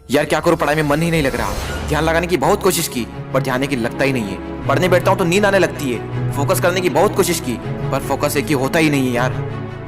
यार क्या करूं, पढ़ाई में मन ही नहीं लग रहा। ध्यान लगाने की बहुत कोशिश की पर ध्यान की लगता ही नहीं है। पढ़ने बैठता हूं तो नींद आने लगती है। फोकस करने की बहुत कोशिश की पर फोकस एक ही होता ही नहीं है यार।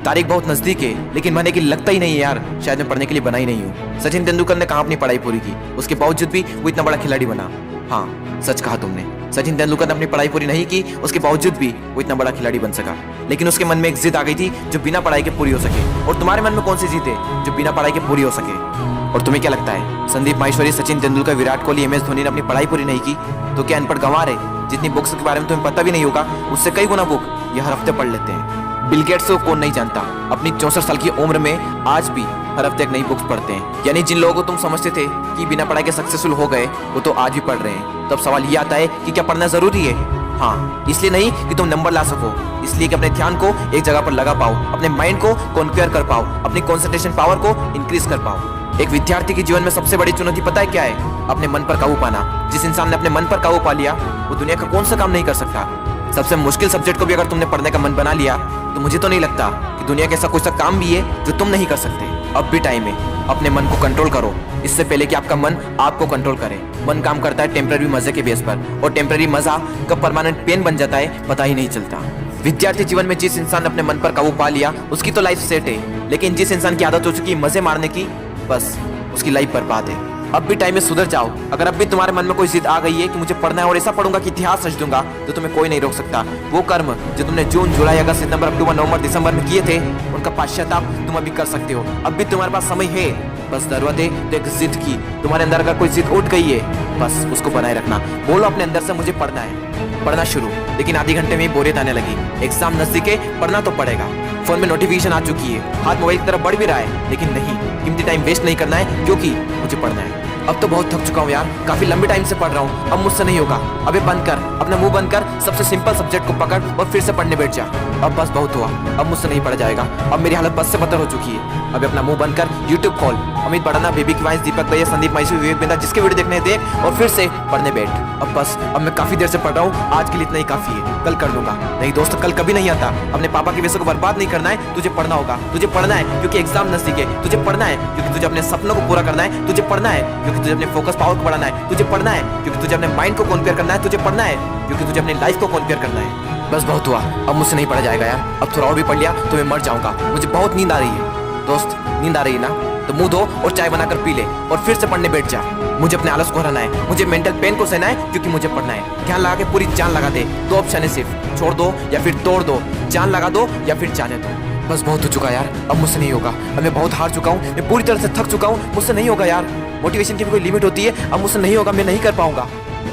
तारीख बहुत नजदीक है लेकिन मन की लगता ही नहीं है यार। शायद मैं पढ़ने के लिए बना ही नहीं हूँ। सचिन तेंदुलकर ने कहाँ अपनी पढ़ाई पूरी की, उसके बावजूद भी वो इतना बड़ा खिलाड़ी बना। हाँ सच कहा तुमने, सचिन तेंदुलकर ने अपनी पढ़ाई पूरी नहीं की, उसके बावजूद भी वो इतना बड़ा खिलाड़ी बन सका। लेकिन उसके मन में एक जिद आ गई थी जो बिना पढ़ाई के पूरी हो सके। और तुम्हारे मन में कौन सी जिद है जो बिना पढ़ाई के पूरी हो सके? और तुम्हें क्या लगता है संदीप माहेश्वरी, सचिन तेंदुलकर, विराट कोहली, MS धोनी ने अपनी पढ़ाई पूरी नहीं की तो क्या अनपढ़ गंवार है? जितनी बुक्स के बारे में तुम्हें पता भी नहीं होगा उससे कई गुना बुक ये हर हफ्ते पढ़ लेते हैं। बिल गेट्स को कौन नहीं जानता, अपनी 64 साल की उम्र में आज भी हर हफ्ते एक नई बुक्स पढ़ते हैं। यानी जिन लोगों को तुम समझते थे कि बिना पढ़ाई के सक्सेसफुल हो गए वो तो आज भी पढ़ रहे हैं। तब सवाल ये आता है कि क्या पढ़ना जरूरी है? हाँ, इसलिए नहीं कि तुम नंबर ला सको, इसलिए कि अपने ध्यान को एक जगह पर लगा पाओ, अपने माइंड को कॉन्क्वेयर कर पाओ, अपनी कॉन्सेंट्रेशन पावर को इंक्रीज कर पाओ। एक विद्यार्थी के जीवन में सबसे बड़ी चुनौती पता है क्या है? अपने मन पर काबू पाना। जिस इंसान ने अपने मन पर काबू पा लिया वो दुनिया का कौन सा काम नहीं कर सकता। सबसे मुश्किल सब्जेक्ट को भी अगर तुमने पढ़ने का मन बना लिया तो मुझे तो नहीं लगता कि दुनिया का ऐसा कोई सा काम भी है जो तुम नहीं कर सकते। अब भी टाइम है, अपने मन को कंट्रोल करो इससे पहले कि आपका मन आपको कंट्रोल करे। मन काम करता है टेम्पररी मजे के बेस पर और टेम्पररी मजा कब परमानेंट पेन बन जाता है पता ही नहीं चलता। विद्यार्थी जीवन में जिस इंसान ने अपने मन पर काबू पा लिया उसकी तो लाइफ सेट है, लेकिन जिस इंसान की आदत हो चुकी है मजे मारने की, बस उसकी लाइफ बर्बाद है। अब भी टाइम में सुधर जाओ। अगर अब भी तुम्हारे मन में कोई जिद आ गई है कि मुझे पढ़ना है और ऐसा पढ़ूंगा कि इतिहास रच दूंगा तो तुम्हें कोई नहीं रोक सकता। वो कर्म जो तुमने जून, जुलाई, अगस्त, सितंबर, अक्टूबर, नवंबर, दिसंबर में किए थे उनका पश्चाताप तुम अभी कर सकते हो। अब भी तुम्हारे पास समय है, बस जरूरत है तो एक जिद की। तुम्हारे अंदर अगर कोई जिद उठ गई है बस उसको बनाए रखना। बोलो अपने अंदर से मुझे पढ़ना है, पढ़ना शुरू। लेकिन आधे घंटे में बोरियत आने लगी, एग्जाम नजदीक है, पढ़ना तो पड़ेगा। फोन में नोटिफिकेशन आ चुकी है, हाथ मोबाइल की तरफ बढ़ भी रहा है, लेकिन नहीं, कीमती टाइम वेस्ट नहीं करना है क्योंकि मुझे पढ़ना है। अब तो बहुत थक चुका हूँ यार, काफी लंबे टाइम से पढ़ रहा हूँ, अब मुझसे नहीं होगा। अबे बंद कर, अपना मुंह बंद कर, सबसे सिंपल सब्जेक्ट को पकड़ और फिर से पढ़ने बैठ जा। अब बस बहुत हुआ, अब मुझसे नहीं पढ़ा जाएगा। अब मेरी हालत बस से बदतर हो चुकी है। अब अपना मुंह बंद कर, यूट्यूब खोल, अमित बड़ाना, बेबी की वॉइस, दीपक भैया, संदीप माहेश्वरी, विवेक बिंदा, जिसके वीडियो देखने देख और फिर से पढ़ने बैठ। अब बस, अब मैं काफी देर से पढ़ रहा हूँ, आज के लिए इतना ही काफी है, कल कर लूंगा। नहीं दोस्त, कल कभी नहीं आता। अपने पापा के पैसे को बर्बाद नहीं करना है, तुझे पढ़ना होगा। तुझे पढ़ना है क्योंकि एग्जाम नजदीक है, तुझे पढ़ना है क्योंकि तुझे अपने सपनों को पूरा करना है, तुझे पढ़ना है क्योंकि तुझे अपने फोकस पावर को बढ़ाना है, तुझे पढ़ना है क्योंकि तुझे अपने माइंड को कॉन्क्वेयर करना है, तुझे पढ़ना है क्योंकि तुझे अपनी लाइफ को कॉन्क्वेयर करना है। बस बहुत हुआ, अब मुझसे नहीं पढ़ा जाएगा यार। अब थोड़ा और भी पढ़ लिया तो मैं मर जाऊंगा। मुझे बहुत नींद आ रही है। दोस्त, नींद आ रही है ना तो मुंह धो और चाय बनाकर पी ले और फिर से पढ़ने बैठ जा। मुझे अपने आलस को हराना है, मुझे मेंटल पेन को सहना है क्योंकि मुझे पढ़ना है। ध्यान लगा के पूरी जान लगा दे। दो ऑप्शन है सिर्फ, छोड़ दो या फिर तोड़ दो, जान लगा दो या फिर जाने दो। बस बहुत हो चुका यार, अब मुझसे नहीं होगा। अब मैं बहुत हार चुका हूँ, मैं पूरी तरह से थक चुका हूँ, मुझसे नहीं होगा यार। मोटिवेशन की भी कोई लिमिट होती है, अब मुझसे नहीं होगा, मैं नहीं कर पाऊंगा।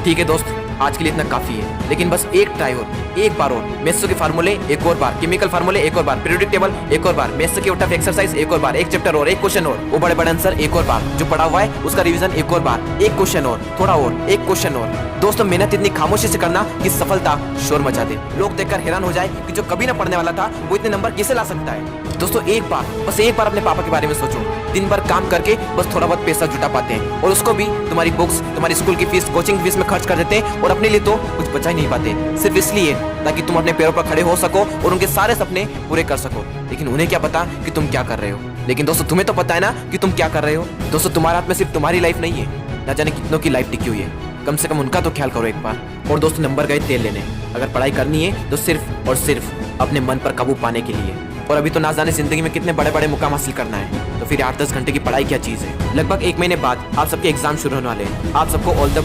ठीक है दोस्त, आज के लिए इतना काफी है, लेकिन बस एक ट्राई और, एक बार और। मेसो के फार्मूले एक और बार, केमिकल फार्मूले एक और बार, पीरियोडिक टेबल एक और बार, मेसो के टफ एक्सरसाइज एक और बार, एक चैप्टर और, एक क्वेश्चन और, वो बड़े बड़े आंसर एक और बार, जो पढ़ा हुआ है उसका रिवीजन एक और बार, एक क्वेश्चन और, थोड़ा और, एक क्वेश्चन और। दोस्तों, मेहनत इतनी खामोशी से करना कि सफलता शोर मचा दे, लोग देखकर हैरान हो जाए कि जो कभी ना पढ़ने वाला था वो इतने नंबर कैसे ला सकता है। दोस्तों, एक बार, बस एक बार अपने पापा के बारे में सोचो। दिन भर काम करके बस थोड़ा बहुत पैसा जुटा पाते हैं और उसको भी तुम्हारी बुक्स, तुम्हारी स्कूल की फीस, कोचिंग फीस में खर्च कर देते हैं और अपने लिए तो कुछ बचा ही नहीं पाते, सिर्फ इसलिए ताकि तुम अपने पैरों पर खड़े हो सको और उनके सारे सपने पूरे कर सको। लेकिन उन्हें क्या पता कि तुम क्या कर रहे हो। लेकिन दोस्तों, तुम्हें तो पता है ना कि तुम क्या कर रहे हो। दोस्तों, तुम्हारे हाथ में सिर्फ तुम्हारी लाइफ नहीं है, ना जाने कितनों की लाइफ टिकी हुई है। कम से कम उनका तो ख्याल करो एक बार। और दोस्तों, नंबर गए तेल लेने। अगर पढ़ाई करनी है तो सिर्फ और सिर्फ अपने मन पर काबू पाने के लिए। और अभी तो ना जाने जिंदगी में कितने बड़े बड़े मुकाम हासिल करना है, तो फिर 8-10 घंटे की पढ़ाई क्या चीज है। लगभग 1 महीने बाद आप सबके एग्जाम शुरू होने वाले हैं। आप सबको ऑल द